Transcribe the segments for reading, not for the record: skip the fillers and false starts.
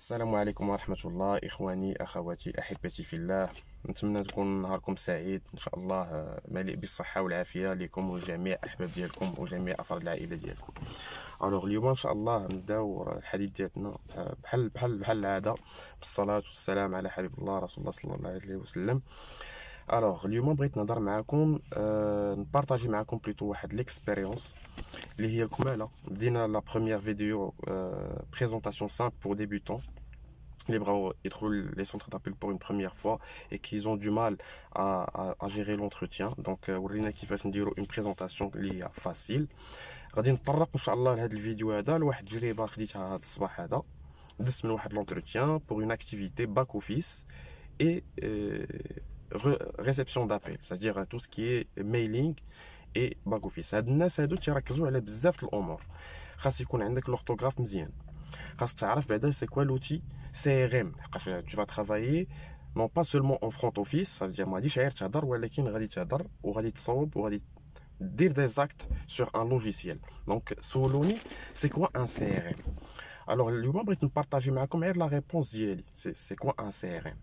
السلام عليكم ورحمة الله إخواني أخواتي أحبتي في الله. نتمنى تكون نهاركم سعيد إن شاء الله، مليء بالصحة والعافية لكم وجميع أحباب ديالكم وجميع أفراد العائلة ديالكم. اليوم إن شاء الله نبداو الحديث ديالنا بحال العادة بالصلاة والسلام على حبيب الله رسول الله صلى الله عليه وسلم. اليوم بغيت نهضر معكم، نبارطاجي معكم بليتو واحد ليكسبيريونس اللي هي الكمالة. بدينا لا بروميير فيديو بريزونطاسيون سامبل بور ديبيوتون اللي بغاو يدخلوا لي سونتر دابيل بور اون بروميير فوا اي كي زون دو مال ا جيري لونتروتيان. دونك ورينا كيفاش نديروا اون بريزونطاسيون اللي هي فاسيل. غادي نتطرق ان شاء الله لهذا الفيديو هذا لواحد التجربه خديتها هذا الصباح هذا. دزت من واحد لونتروتيان بور اون اكتيفيتي باك اوفيس اي réception d'appel, c'est-à-dire tout ce qui est mailing et back office. هاد الناس هادو تيركزوا على بزاف الامور. خاص يكون عندك لورتوغراف مزيان، خاص تعرف بعدا سي كوا لوتي CRM، حقاش tu vas travailler non pas seulement en front office، ça veut dire ما غاديش غير تهضر ولكن غادي تهضر وغادي تصاوب وغادي دير des actes sur un logiciel. donc سولوني c'est quoi un CRM. اليوم بغيت نبارطاجي معكم غير لا ريبونس ديالي. c'est quoi un CRM.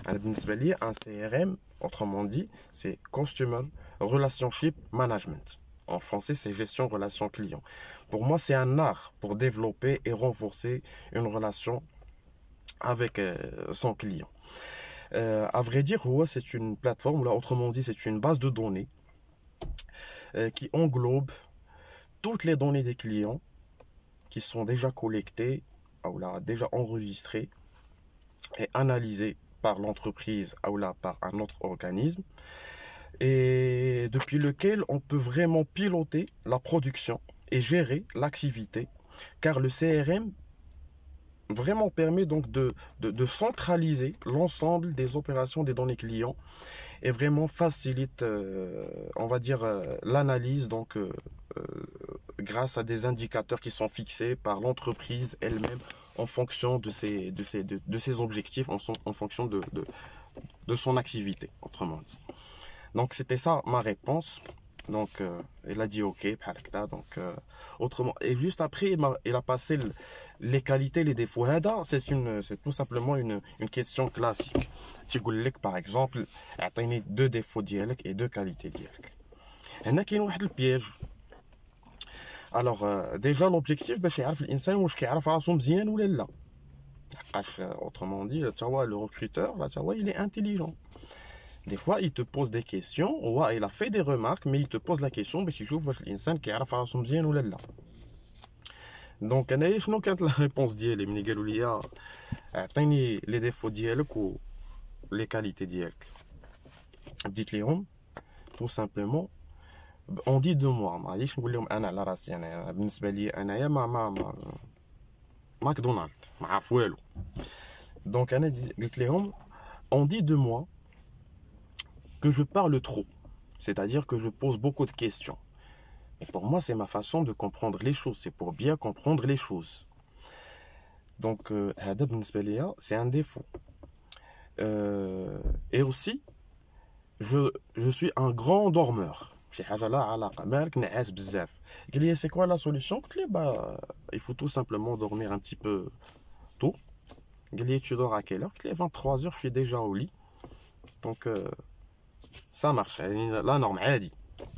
بالنسبة لي un CRM, autrement dit, c'est Customer Relationship Management. En français, c'est gestion relation client. Pour moi, c'est un art pour développer et renforcer une relation avec son client. À vrai dire, c'est une plateforme, là, autrement dit, c'est une base de données qui englobe toutes les données des clients qui sont déjà collectées, ou là, déjà enregistrées et analysées par l'entreprise ou là par un autre organisme, et depuis lequel on peut vraiment piloter la production et gérer l'activité, car le CRM vraiment permet donc de centraliser l'ensemble des opérations des données clients et vraiment facilite, on va dire, l'analyse donc grâce à des indicateurs qui sont fixés par l'entreprise elle-même en fonction de ses objectifs, en fonction de son activité, autrement dit. Donc c'était ça ma réponse. Donc il a dit ok, donc autrement, et juste après il a passé les qualités, les défauts. C'est tout simplement une question classique. Tu dis par exemple, اعطيني deux défauts ديالك et deux qualités ديالك. هنا كاين واحد البياج. déjà l'objectif باش يعرف الانسان واش كيعرف راسو مزيان ولا لا. حقاش autrement dit تا هو le recruteur là تا هو il est intelligent. Des fois, il te pose des questions, ouais, il a fait des remarques, mais il te pose la question, باش يشوف واش الانسان كيعرف راسو مزيان ولا لا. دونك انايا شنو كانت لا ريبونس ديالي ملي قالوا لي اعطيني لي ديفو ديالك و لي كاليتي ديالك. بديت ليهم tout simplement on dit de moi. ما غاديش نقول لهم انا على راسي. انا بالنسبه لي انايا ما ماكدونالد ما عارف والو. دونك انا قلت لهم on dit de moi que je parle trop, c'est-à-dire que je pose beaucoup de questions. Et pour moi, c'est ma façon de comprendre les choses, c'est pour bien comprendre les choses. Donc, c'est un défaut. Et aussi, je suis un grand dormeur. C'est quoi la solution? Il faut tout simplement dormir un petit peu tôt. Tu dors à quelle heure? 23h, je suis déjà au lit. Donc, ça marche. لا نورم عادي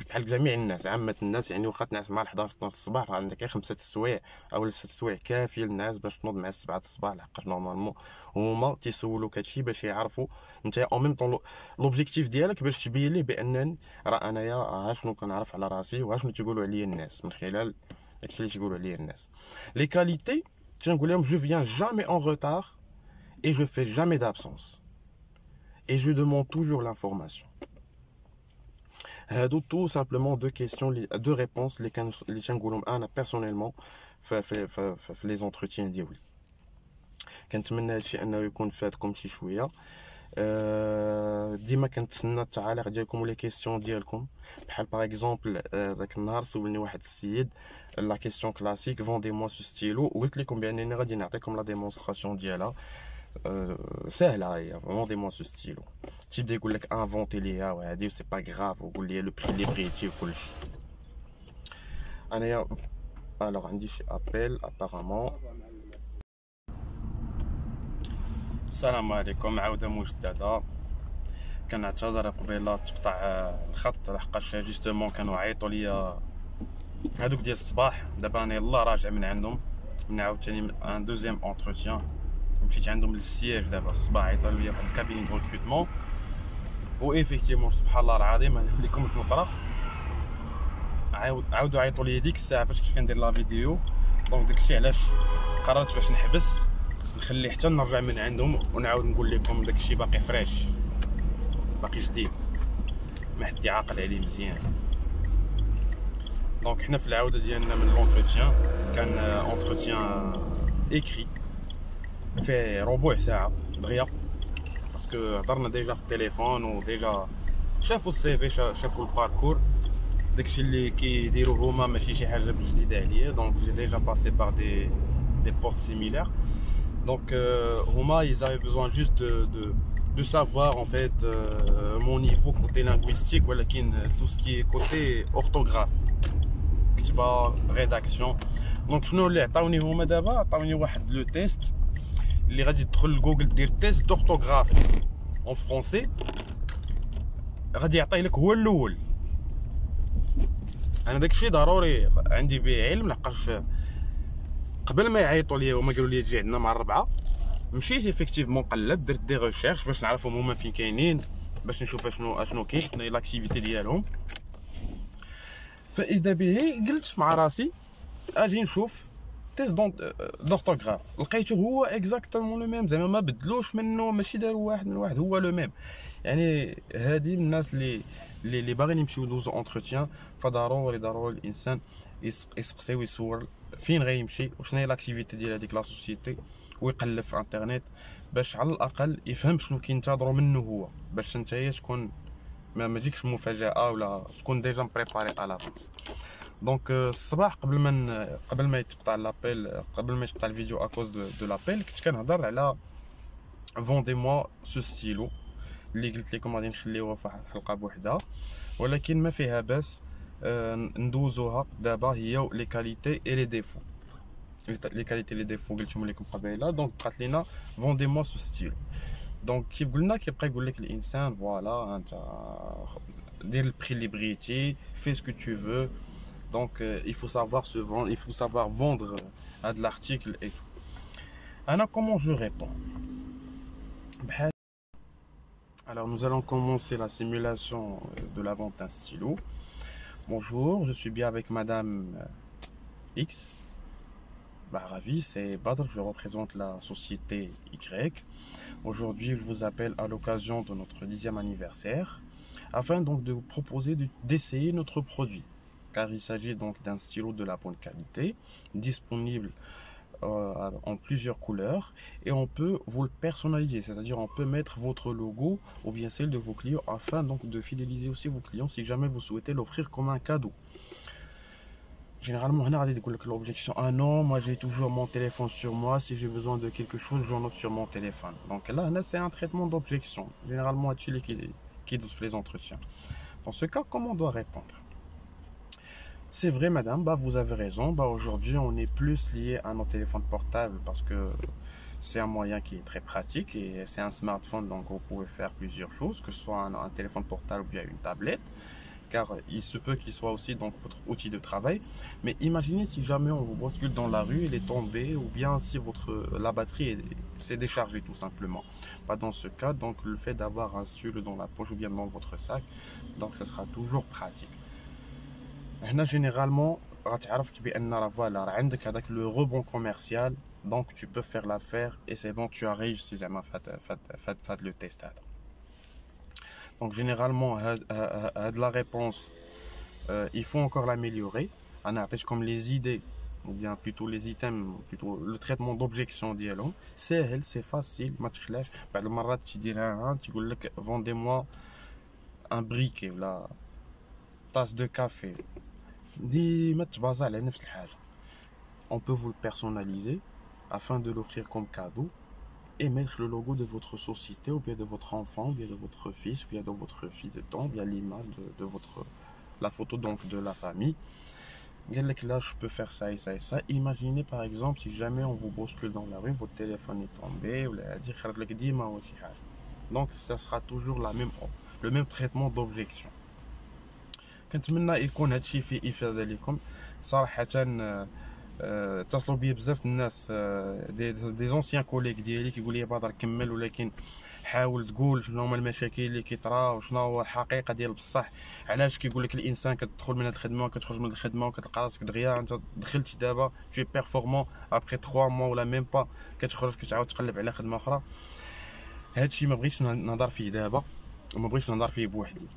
بحال جميع الناس، عامة الناس. يعني واخا تنعس مع 11 12 الصباح راه عندك غير 5 السوايع او 6 السوايع كافيه للناس باش تنوض مع 7 الصباح، لحقاش نورمالمون هما تيسولوك هادشي باش يعرفوا انت اون ميم طون لوبجيكتيف ديالك باش تبين ليه بانني راه انايا ها شنو كنعرف على راسي وها شنو تيقولوا عليا الناس من خلال داكشي اللي تيقولوا عليا الناس. لي كاليتي تنقول لهم جو فيان جامي اون روتار et je fais jamais d'absence et je demande toujours l'information. Tout simplement deux questions, deux réponses les كنقولهم انا personnellement في les entretiens ديالي. كنتمنى هادشي انه يكون فاتكم شي شويه. ديما كنتسنى التعاليق ديالكم ولي كيسيون ديالكم. بحال باغ اكزومبل ذاك النهار سولني واحد السيد لا كيسيون كلاسيك فوندي موا سو ستيلو، وقلت لكم بانني غادي نعطيكم لا ديمونستراسيون ديالها. سهله هي فوندي-moi ce stylo. تيبدا يقول لك انفونتي ليها وهادي سي با غراف وقول لي لو بري اللي بغيتي وكلشي. انايا عندي شي ابل ابارامون. السلام عليكم. عودة مجددة. كنعتذر قبيله تقطع الخط لحقاش جوستومون كانوا عيطوا ليا هادوك ديال الصباح. دابا انا يلاه راجع من عندهم من عاوتاني ان دوزيام اونتروتيان. مشيت عندهم للسياج دابا الصباح، عيطوا ليا واحد الكابيني دو ريكروتمون و ايفيكتيفمون سبحان الله العظيم انا لكم في المطره عاودوا عيطوا ليا ديك الساعه فاش كنت كندير لا فيديو. دونك داكشي علاش قررت باش نحبس نخلي حتى نرجع من عندهم ونعاود نقول لكم داكشي باقي فريش باقي جديد ما حد يعاقل عليه مزيان. دونك حنا في العوده ديالنا من لونتروتيان كان اونتروتيان ايكري فيه ربع ساعه دغيا باسكو هضرنا ديجا في التليفون وديجا شافوا السي في شافوا الباركور داكشي اللي كيديروا هما ماشي شي حاجه جديده عليا. دونك جي ديجا باسي بار دي بوست سيميلير. Donc Homa, ils avaient besoin juste de savoir en fait mon niveau côté linguistique, voilà, tout ce qui est côté orthographe, rédaction. Donc شنو اللي عطاوني هما دابا؟ عطاوني واحد لو تيست اللي غادي تدخل لجوجل دير تيست دورتوغراف اون فرونسي، غادي يعطيه لك هو الاول. انا داكشي ضروري عندي به علم لحقاش قبل ما يعيطوا ليا وما قالوا لي تجي عندنا مع الربعه مشيت ايفيكتيفمون قلبت درت دي ريشيرش باش نعرفهم هما فين كاينين باش نشوف اشنو كاين شنو هي لاكتيفيتي ديالهم. فاذا به قلت مع راسي اجي نشوف تيست دورتوغراف لقيته هو اكزاكتومون لو ميم، زعما ما بدلوش منه، ماشي داروا واحد من واحد، هو لو ميم. يعني هذه الناس اللي باغيين يمشيو يدوزو اونتروتيان فضروري الانسان يسقسي ويسول فين غيمشي وشنو هي لاكتيفيتي ديال هذيك لا سوسيتي ويقلب في انترنيت باش على الاقل يفهم شنو كينتظروا منه هو، باش نتايا تكون ما تجيكش مفاجاه ولا تكون ديجا بريباري على لافونس. دونك الصباح قبل ما يتقطع لابيل، قبل ما يتقطع الفيديو اكوز دو لابيل، كنت كنهضر على فوندي موا سو ستيلو اللي قلت لكم غادي نخليوها في واحد الحلقه بوحدها، ولكن ما فيها باس ندوزوها دابا. هي لي كاليتي اي لي ديفو. لي كاليتي لي ديفو قلتهم لكم قبيله. دونك بقات لينا فوندي موا سو ستيلو. دونك كيف قلنا كيبقى يقول لك الانسان فوالا انت دير البري اللي بغيتي في سكو تو فو. Donc il faut savoir se vendre, il faut savoir vendre à de l'article et tout. Alors comment je réponds? Alors nous allons commencer la simulation de la vente d'un stylo. Bonjour, je suis bien avec Madame X. Ravi, c'est Badr, je représente la société Y. Aujourd'hui, je vous appelle à l'occasion de notre 10e anniversaire afin donc de vous proposer d'essayer notre produit. Car il s'agit donc d'un stylo de la bonne qualité, disponible en plusieurs couleurs, et on peut vous le personnaliser, c'est-à-dire on peut mettre votre logo ou bien celle de vos clients afin donc de fidéliser aussi vos clients si jamais vous souhaitez l'offrir comme un cadeau. Généralement, on a dit que l'objection, ah non, moi j'ai toujours mon téléphone sur moi, si j'ai besoin de quelque chose, j'en note sur mon téléphone. Donc là, c'est un traitement d'objection, généralement à Chili qui douce les entretiens. Dans ce cas, comment on doit répondre? C'est vrai madame, vous avez raison, aujourd'hui on est plus lié à nos téléphones portables parce que c'est un moyen qui est très pratique et c'est un smartphone, donc vous pouvez faire plusieurs choses, que ce soit un téléphone portable ou bien une tablette, car il se peut qu'il soit aussi donc votre outil de travail. Mais imaginez si jamais on vous bouscule dans la rue, il est tombé, ou bien si la batterie s'est déchargée tout simplement. Pas dans ce cas, donc le fait d'avoir un stylo dans la poche ou bien dans votre sac, donc ça sera toujours pratique. هنا جينيرالمون غتعرف بان راه فوالا راه عندك هذاك لو روبون كوميرسيال، دونك tu peux faire l'affaire et c'est bon, tu as réussi زعما فهاد لو تيست هذا. دونك جينيرالمون هاد لا ريبونس il faut encore l'améliorer. انا عطيتكم لي زيدي ou bien plutôt les items, plutôt le traitement d'objection ديالهم ساهل سي فاسيل ما تخلاش. بعض المرات تيديرها تيقول لك vendez-moi un briquet ولا tasse de café. ديما تبازا على نفس الحاجه. On peut vous le personnaliser afin de l'offrir comme cadeau et mettre le logo de votre société ou bien de votre enfant ou bien de votre fils ou bien de votre fille dedans, bien l'image de votre la photo donc de la famille. قال لك là je peux faire ça et ça et ça. Imaginez par exemple si jamais on vous bouscule dans la rue, votre téléphone est tombé ولا هادي خرج لك ديما هو شي حاجه. Donc ça sera toujours le même traitement d'objection. كنتمنى يكون هادشي فيه افاده لكم صراحه. اتصلوا بيا بزاف الناس، دي زونسيان كوليك ديالي كيقول لي بدر كمل، ولكن حاول تقول شنو هما المشاكل اللي كيطراو وشنو هو الحقيقه ديال بصح. علاش كيقول لك الانسان كتدخل من هاد الخدمه وكتخرج من الخدمه وكتلقى راسك دغيا انت دخلتي دابا tu es performant après 3 mois ولا ميم با كتخرج كتعاود تقلب على خدمه اخرى. هادشي ما بغيتش نهضر فيه دابا وما بغيتش نهضر فيه بوحدي،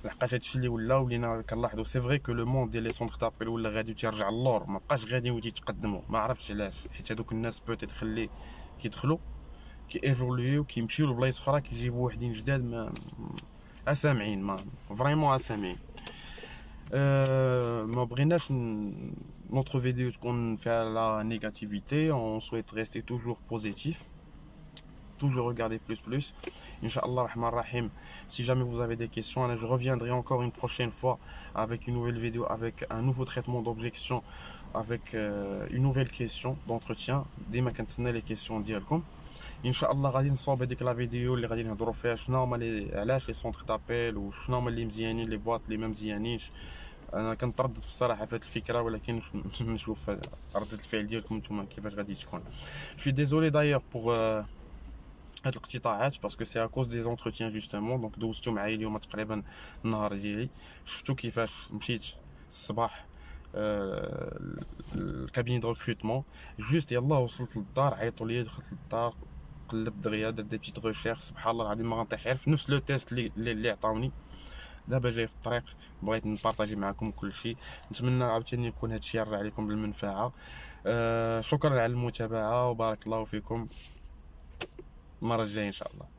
لحقاش هادشي اللي ولينا كنلاحظوا. سي فري كو لو موند ديال لي سونتر دابيل ولا غادي تيرجع للور، ما بقاش غادي يتقدموا. ما عرفتش علاش، حيت هادوك الناس بوتيت خلي كيدخلوا كي ايفوليو كيمشيو لبلايص اخرى كيجيبوا وحدين جداد ما اسامعين، ما فريمون اسامعين. ما بغيناش نوتر فيديو تكون فيها لا نيجاتيفيتي. اون سويت ريستي توجور بوزيتيف، toujours regarder plus. Inch'Allah Rahman Rahim. Si jamais vous avez des questions, je reviendrai encore une prochaine fois avec une nouvelle vidéo, avec un nouveau traitement d'objection, avec une nouvelle question d'entretien. ديما كنتسنى les questions ديالكم. Inch'Allah غادي نصاوب هذيك لا فيديو اللي غادي نهضروا فيها شنو هما علاش لي سونتر دابيل وشنو هما اللي مزيانين لي بواط اللي ما مزيانينش. انا كنتردد في الصراحه في هذه الفكره، ولكن نشوف ردة الفعل ديالكم نتوما كيفاش غادي تكون. Je suis désolé d'ailleurs pour هاد الاقتطاعات باسكو سي ا كوز دي زونتروتيان جوستومون. دونك دوزتو معايا اليوم تقريبا النهار ديالي، شفتو كيفاش مشيت الصباح الكابيني دو ريكروتمون جوست يلاه وصلت للدار عيطوا لي، دخلت للدار قلبت دغيا درت دي بيتيت ريشيرش. سبحان الله العظيم ما غنطيح غير في نفس لو تيست اللي عطاوني. دابا جاي في الطريق بغيت نبارطاجي معكم كل شيء. نتمنى عاوتاني يكون هادشي يرجع عليكم بالمنفعه. شكرا على المتابعه وبارك الله فيكم. المره الجايه ان شاء الله.